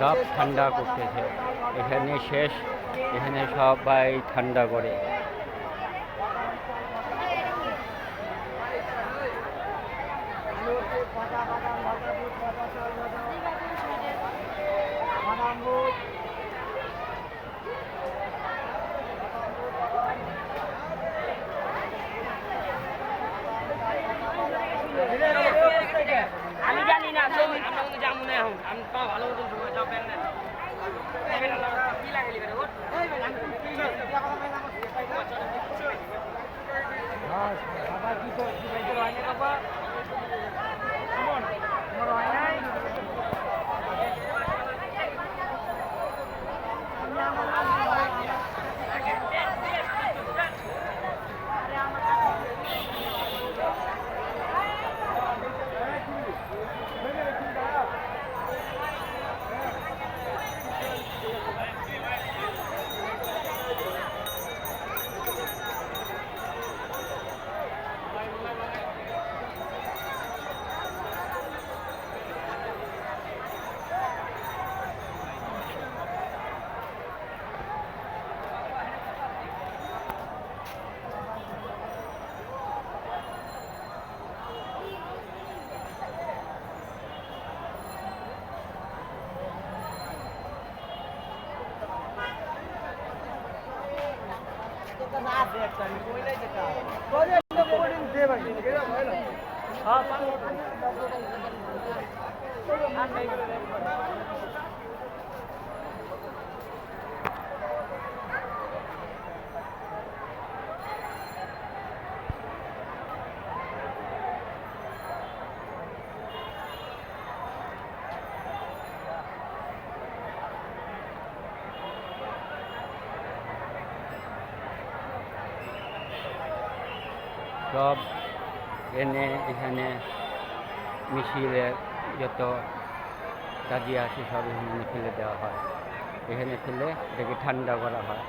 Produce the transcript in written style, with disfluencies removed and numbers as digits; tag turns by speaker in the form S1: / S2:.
S1: সব ঠান্ডা করতেছে, এখানে শেষ, এখানে সবাই ঠান্ডা করে।
S2: আমি জানি না, আমরা কিন্তু যাবো না এখন, আমি তো ভালো মতন সময় যাবেন না কি লাগে
S1: সব এনে এখানে মিছিলের যত কাজী আছে সব এখানে ফেলে দেওয়া হয়, এখানে ফেলে এটাকে ঠান্ডা করা হয়।